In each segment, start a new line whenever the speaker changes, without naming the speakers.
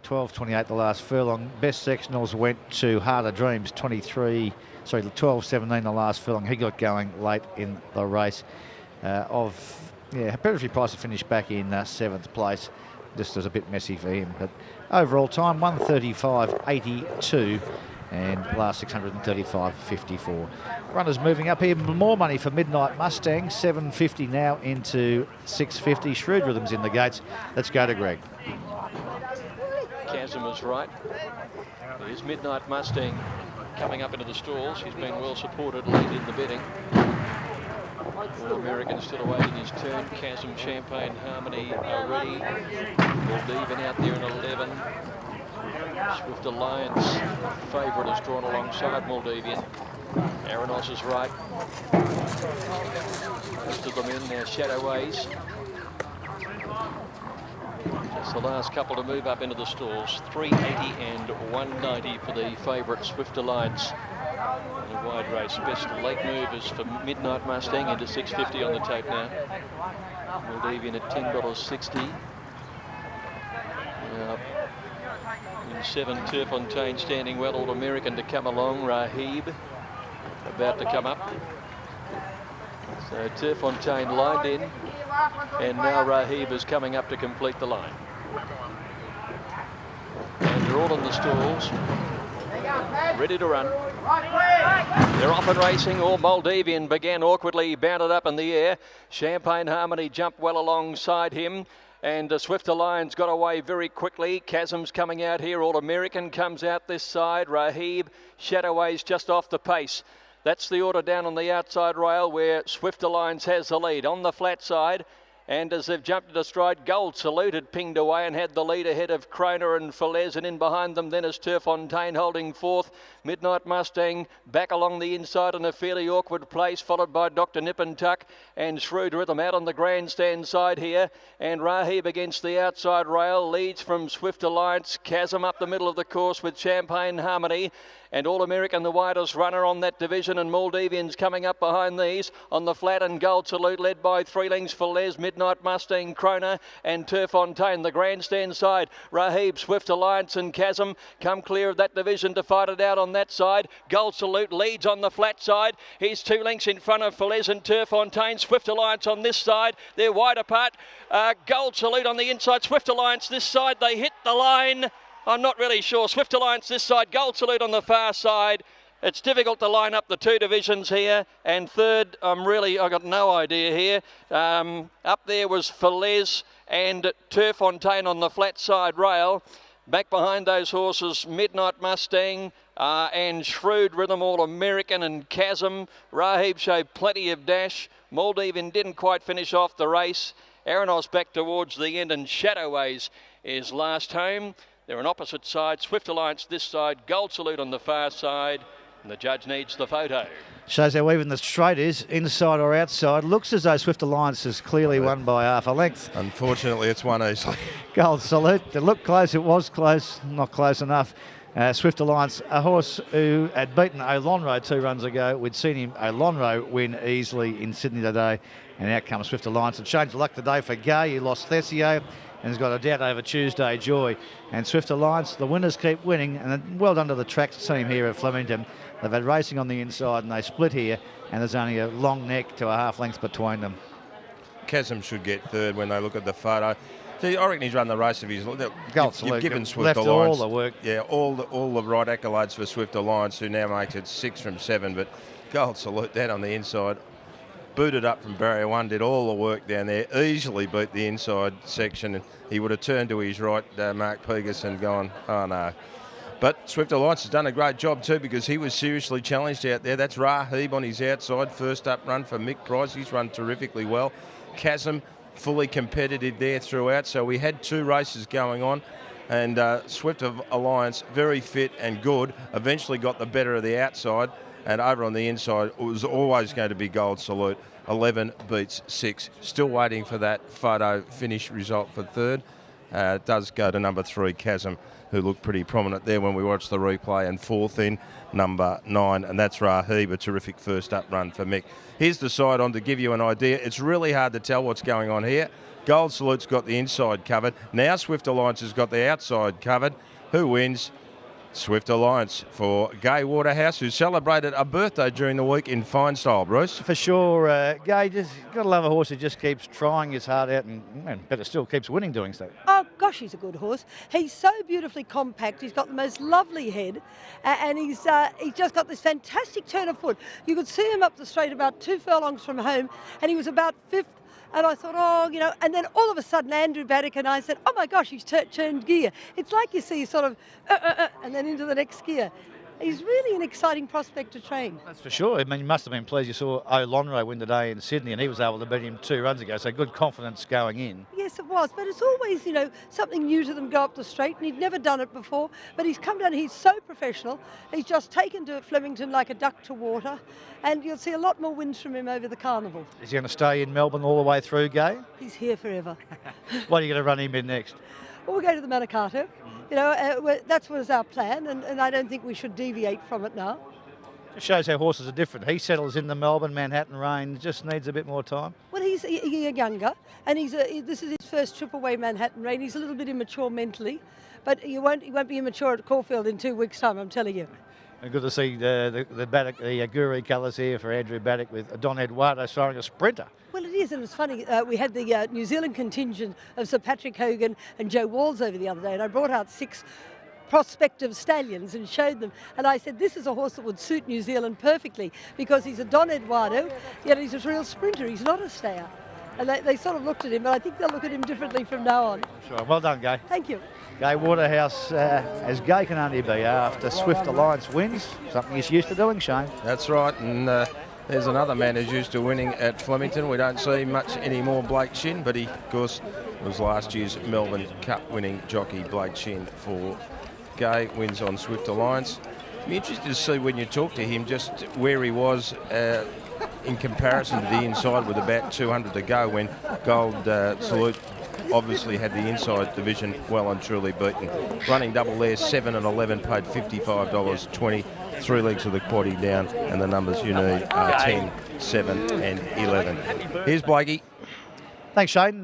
12.28 the last furlong. Best sectionals went to Harder Dreams, 12.17 the last furlong. He got going late in the race. Predatory Price to finish back in 7th place. This was a bit messy for him, but overall time 1:35.82 and last 635.54. Runners moving up here. More money for Midnight Mustang, 7.50 now into 6.50. Shrewd Rhythm's in the gates. Let's go to Greg.
Chasm is right. There's Midnight Mustang coming up into the stalls. He's been well supported late in the betting. All American still awaiting his turn. Chasm, Champagne Harmony are ready. Maldivian out there in 11. Swift Alliance, favourite, is drawn alongside Maldivian. Aranos is right. Most of them in their Shadoways. Just the last couple to move up into the stalls. 380 and 190 for the favourite Swift Alliance. In a wide race. Best late move is for Midnight Mustang into 6.50 on the tape now. Maldivian at $10.60. In 7, Turfontaine standing well. All American to come along. Rahib about to come up. So Turfontaine lined in, and now Rahib is coming up to complete the line. And they're all in the stalls, ready to run. They're off and racing. All Maldivian began awkwardly, bounded up in the air. Champagne Harmony jumped well alongside him. And Swift Alliance got away very quickly. Chasm's coming out here. All American comes out this side. Rahib, Shadoways just off the pace. That's the order down on the outside rail where Swift Alliance has the lead. On the flat side, and as they've jumped into stride, Gold Salute had pinged away and had the lead ahead of Kroner and Falaise, and in behind them then is Turfontaine holding fourth. Midnight Mustang back along the inside in a fairly awkward place, followed by Dr. Nip and Tuck and Shrewd Rhythm out on the grandstand side here. And Rahib against the outside rail leads from Swift Alliance. Chasm up the middle of the course with Champagne Harmony. And All American, the widest runner on that division, and Maldivian's coming up behind these. On the flat, and Gold Salute led by 3 lengths for Les, Midnight Mustang, Kroner and Turfontaine. The grandstand side, Rahib, Swift Alliance and Chasm come clear of that division to fight it out on that side. Gold Salute leads on the flat side. He's 2 lengths in front of Falaise and Turfontaine. Swift Alliance on this side. They're wide apart. Gold Salute on the inside. Swift Alliance this side. They hit the line. I'm not really sure. Swift Alliance this side, Gold Salute on the far side. It's difficult to line up the 2 divisions here. And third, I've got no idea here. Up there was Falaise and Turfontaine on the flat side rail. Back behind those horses, Midnight Mustang and Shrewd Rhythm, All American and Chasm. Rahib showed plenty of dash. Maldivian didn't quite finish off the race. Aranos back towards the end, and Shadoways is last home. They're on opposite sides. Swift Alliance this side, Gold Salute on the far side, and the judge needs the photo.
Shows how even the straight is, inside or outside. Looks as though Swift Alliance has clearly won by half a length.
Unfortunately, it's won easily.
Gold Salute. It looked close. It was close. Not close enough. Swift Alliance, a horse who had beaten Olonro 2 runs ago. We'd seen him, Olonro, win easily in Sydney today. And out comes Swift Alliance. A change of luck today for Gay. He lost Thesio and has got a doubt over Tuesday Joy. And Swift Alliance, the winners keep winning. And well done to the tracks team here at Flemington. They've had racing on the inside and they split here. And there's only a long neck to a half length between them.
Chasm should get third when they look at the photo. See, I reckon he's run the race of his.
You've
given Swift
left
Alliance
all the work.
Yeah, all the right accolades for Swift Alliance, who now makes it 6 from 7. But Gold Salute down on the inside, booted up from barrier 1, did all the work down there, easily beat the inside section. And he would have turned to his right, Mark Pegas, and gone, oh no. But Swift Alliance has done a great job too, because he was seriously challenged out there. That's Rahib on his outside, first up run for Mick Price. He's run terrifically well. Chasm, fully competitive there throughout. So we had 2 races going on, and Swift Alliance, very fit and good, eventually got the better of the outside, and over on the inside it was always going to be Gold Salute. 11 beats 6. Still waiting for that photo finish result for third. It does go to number 3, Chasm, who looked pretty prominent there when we watched the replay, and fourth in number 9, and that's Rahib, a terrific first up run for Mick. Here's the side on to give you an idea. It's really hard to tell what's going on here, Gold Salute's got the inside covered. Now Swift Alliance has got the outside covered. Who wins? Swift Alliance for Gay Waterhouse, who celebrated a birthday during the week in fine style, Bruce.
For sure, Gay, just got to love a horse who just keeps trying his heart out and better still keeps winning doing so.
Oh gosh, he's a good horse. He's so beautifully compact. He's got the most lovely head, and he's just got this fantastic turn of foot. You could see him up the straight about 2 furlongs from home, and he was about 5th. And I thought, oh, you know, and then all of a sudden Andrew Baddock and I said, oh my gosh, he's turned gear. It's like you see sort of, and then into the next gear. He's really an exciting prospect to train.
That's for sure. I mean, you must have been pleased you saw O'Lonro win today in Sydney, and he was able to beat him 2 runs ago, so good confidence going in.
Yes, it was, but it's always, you know, something new to them go up the straight, and he'd never done it before, but he's come down, he's so professional. He's just taken to Flemington like a duck to water, and you'll see a lot more wins from him over the carnival.
Is he going to stay in Melbourne all the way through, Gay?
He's here forever.
What are you going to run him in next?
Well, we'll go to the Manicato. You know, that was our plan, and I don't think we should deviate from it now.
It shows how horses are different. He settles in the Melbourne, Manhattan range, just needs a bit more time.
Well, he's younger, and this is his first trip away Manhattan reign. He's a little bit immature mentally, but he won't be immature at Caulfield in 2 weeks' time, I'm telling you.
And good to see the Baddock, the Guru colours here for Andrew Baddock with Don Eduardo throwing a sprinter.
Well, it is, and it's funny. We had the New Zealand contingent of Sir Patrick Hogan and Joe Walls over the other day, and I brought out 6 prospective stallions and showed them. And I said, this is a horse that would suit New Zealand perfectly because he's a Don Eduardo, yet he's a real sprinter. He's not a stayer. And they sort of looked at him, but I think they'll look at him differently from now on.
Sure. Well done, Gay.
Thank you.
Gay Waterhouse, as Gay can only be after Swift Alliance wins, something he's used to doing, Shane.
That's right, and there's another man who's used to winning at Flemington. We don't see much anymore, Blake Shin, but he, of course, was last year's Melbourne Cup winning jockey, Blake Shin, for Gay, wins on Swift Alliance. Be interested to see when you talk to him just where he was in comparison to the inside with about 200 to go when Gold Salute obviously had the inside division well and truly beaten. Running double there, 7 and 11, paid $55.20. 3 legs of the quaddie down, and the numbers you need are 10, 7 and 11. Here's Blakey.
Thanks, Shane.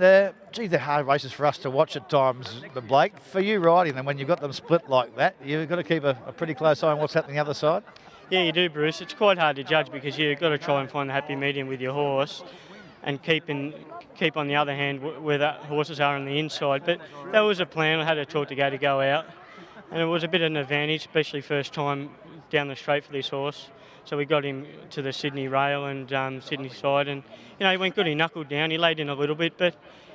Gee, they're hard races for us to watch at times, but Blake, for you riding them, when you've got them split like that, you've got to keep a pretty close eye on what's happening the other side.
Yeah, you do, Bruce. It's quite hard to judge because you've got to try and find the happy medium with your horse and keep on the other hand where the horses are on the inside. But that was a plan. I had a talk to go out, and it was a bit of an advantage, especially first time down the straight for this horse. So we got him to the Sydney rail and Sydney side, and you know he went good. He knuckled down. He laid in a little bit, but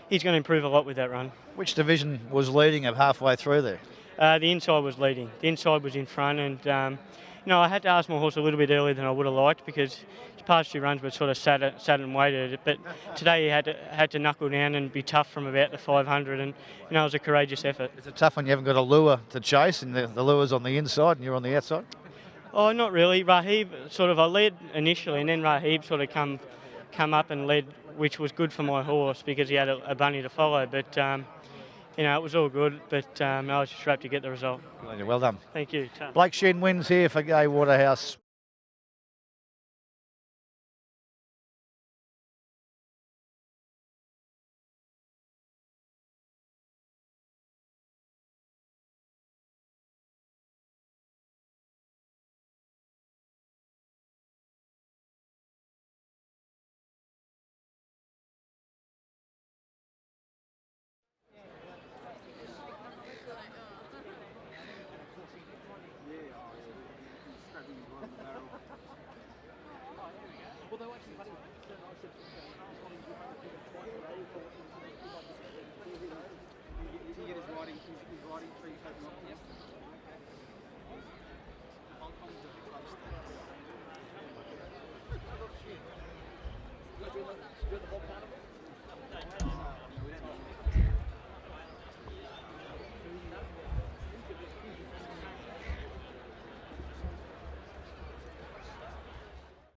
he's going to improve a lot with that run.
Which division was leading of halfway through there?
The inside was leading. The inside was in front, and you know I had to ask my horse a little bit earlier than I would have liked because his past 2 runs were sort of sat and waited. But today he had to knuckle down and be tough from about the 500, and you know it was a courageous effort.
It's a tough one. You haven't got a lure to chase, and the lure's on the inside, and you're on the outside.
Oh, not really. Rahib I led initially, and then Rahib sort of come up and led, which was good for my horse because he had a bunny to follow. But you know, it was all good. But I was just happy to get the result.
Well done.
Thank you.
Blake Shin wins here for Gay Waterhouse.
You're the whole carnival?